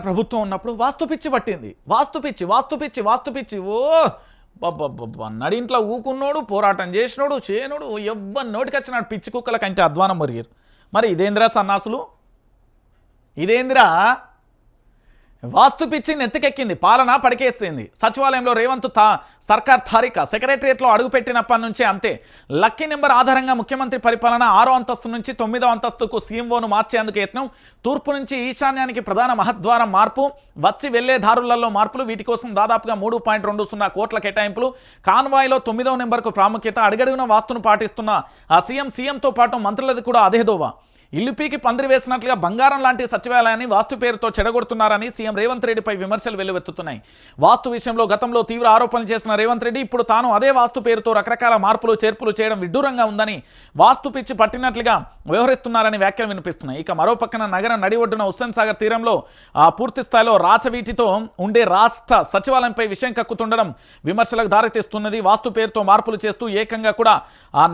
ప్రభుత్వం ఉన్నప్పుడు వాస్తు పిచ్చి పట్టింది. వాస్తు పిచ్చి ఓ నడింట్లో ఊకున్నోడు, పోరాటం చేసినోడు, చేయనోడు, ఎవ్వరి నోటికి వచ్చినాడు పిచ్చి కుక్కల కంటే అధ్వానం మురిగారు. మరి ఇదేంద్రా సన్నాసులు, ఇదేంద్రా వాస్తు పిచ్చి నెత్తికెక్కింది, పాలన పడికేసింది. సచివాలయంలో రేవంత్ సర్కార్ తారీఖ సెక్రటరియట్లో అడుగుపెట్టినప్పటి నుంచే అంతే. లక్కీ నెంబర్ ఆధారంగా ముఖ్యమంత్రి పరిపాలన 6వ అంతస్తు నుంచి 9వ అంతస్తుకు సీఎంఓను మార్చేందుకు యత్నం. తూర్పు నుంచి ఈశాన్యానికి ప్రధాన మహద్వారం మార్పు, వచ్చి వెళ్లే దారులలో మార్పులు. వీటి కోసం దాదాపుగా 3.20 కోట్ల కేటాయింపులు. కాన్వాయ్లో 9వ నెంబర్కు ప్రాముఖ్యత. అడుగడుగున వాస్తును పాటిస్తున్న ఆ సీఎంతో పాటు మంత్రులది కూడా అదే దోవ. ఇల్లు పీకి పందిరి వేసినట్లుగా బంగారం లాంటి సచివాలయాన్ని వాస్తు పేరుతో చెడగొడుతున్నారని సీఎం రేవంత్ రెడ్డిపై విమర్శలు వెల్లువెత్తుతున్నాయి. వాస్తు విషయంలో గతంలో తీవ్ర ఆరోపణలు చేసిన రేవంత్ రెడ్డి ఇప్పుడు తాను అదే వాస్తు పేరుతో రకరకాల మార్పులు చేర్పులు చేయడం విడ్డూరంగా ఉందని, వాస్తు పిచ్చి పట్టినట్లుగా వ్యవహరిస్తున్నారని వ్యాఖ్యలు వినిపిస్తున్నాయి. ఇక మరో పక్కన నగరం నడి ఒడ్డున హుస్సేన్ సాగర్ తీరంలో పూర్తి స్థాయిలో రాచవీటితో ఉండే రాష్ట్ర సచివాలయంపై విషయం కక్కుతుండడం విమర్శలకు దారితీస్తున్నది. వాస్తు పేరుతో మార్పులు చేస్తూ ఏకంగా కూడా ఆ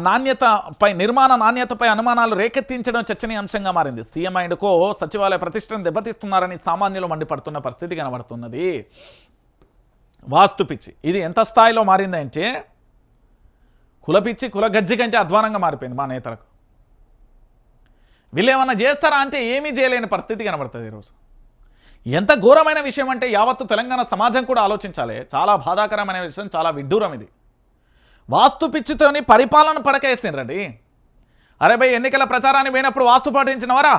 నిర్మాణ నాణ్యతపై అనుమానాలు రేకెత్తించడం చర్చనీయాంశంగా మారింది. సీఎం అండ్కో సచివాలయ ప్రతిష్టను దెబ్బతీస్తున్నారని సామాన్యులు మండిపడుతున్న పరిస్థితి కనబడుతున్నది. వాస్తు పిచ్చి ఇది ఎంత స్థాయిలో మారిందంటే కులపిచ్చి కులగజ్జి కంటే అధ్వానంగా మారిపోయింది మా నేతలకు. వీళ్ళు ఏమన్నా చేస్తారా అంటే ఏమీ చేయలేని పరిస్థితి కనబడుతుంది ఈరోజు. ఎంత ఘోరమైన విషయం అంటే యావత్తు తెలంగాణ సమాజం కూడా ఆలోచించాలి. చాలా బాధాకరమైన విషయం, చాలా విడ్డూరం ఇది. వాస్తు పిచ్చితోని పరిపాలన పడకేసిండ్రండి. అరే భయ్, ఎన్నికల ప్రచారాన్ని పోయినప్పుడు వాస్తు పాటించినవారా,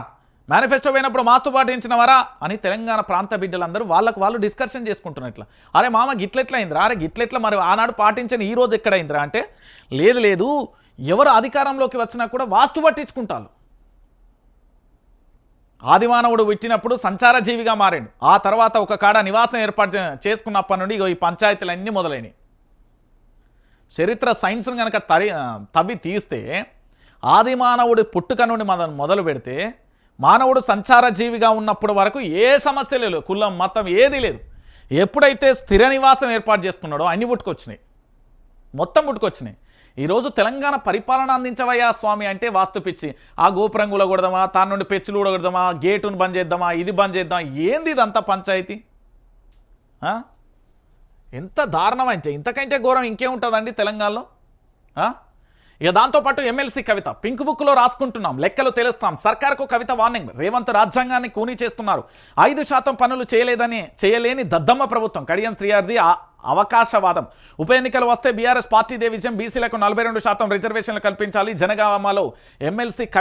మేనిఫెస్టో పోయినప్పుడు వాస్తు పాటించినవారా అని తెలంగాణ ప్రాంత బిడ్డలందరూ వాళ్ళు డిస్కషన్ చేసుకుంటున్నట్ల. అరే మామ గిట్లెట్లయిందిరా, అరే గిట్లెట్ల మరి ఆనాడు పాటించని ఈ రోజు ఎక్కడైందిరా అంటే లేదు ఎవరు అధికారంలోకి వచ్చినా కూడా వాస్తు పట్టించుకుంటారు. ఆదిమానవుడు విట్టినప్పుడు సంచార జీవిగా మారాడు. ఆ తర్వాత ఒక కాడ నివాసం ఏర్పాటు చేసుకున్నప్పటి నుండి ఈ పంచాయతీలన్నీ మొదలైనవి. చరిత్ర సైన్స్ను కనుక తవ్వి తీస్తే ఆదిమానవుడి పుట్టుక నుండి మొదలు పెడితే మానవుడు సంచార జీవిగా ఉన్నప్పుడు వరకు ఏ సమస్య లేదు, కులం మతం ఏది లేదు. ఎప్పుడైతే స్థిర నివాసం ఏర్పాటు చేసుకున్నాడో అన్ని పుట్టుకొచ్చినాయి, మొత్తం పుట్టుకొచ్చినాయి. ఈరోజు తెలంగాణ పరిపాలన అందించవయ్యా స్వామి అంటే వాస్తు పిచ్చి. ఆ గోపురం కూడగొడదామా, తాను నుండి పెచ్చులు కూడగొడదామా, గేటును బంద్ చేద్దామా, ఇది బంద్ చేద్దామా, ఏంది ఇదంతా పంచాయతీ? ఎంత దారుణం అంటే ఇంతకంటే ఘోరం ఇంకేముంటుందండి తెలంగాణలో? ఇక దాంతోపాటు ఎమ్మెల్సీ కవిత పింక్ బుక్లో రాసుకుంటున్నాం, లెక్కలు తెలుస్తాం, సర్కార్కు కవిత వార్నింగ్. రేవంత్ రాజ్యాంగాన్ని కూనీ చేస్తున్నారు, 5% పనులు చేయలేని దద్దమ్మ ప్రభుత్వం. కడియం శ్రీయార్ది అవకాశవాదం. ఉప ఎన్నికలు వస్తే బీఆర్ఎస్ పార్టీదే విజయం, బీసీలకు 42% రిజర్వేషన్లు కల్పించాలి. జనగామలో ఎమ్మెల్సీ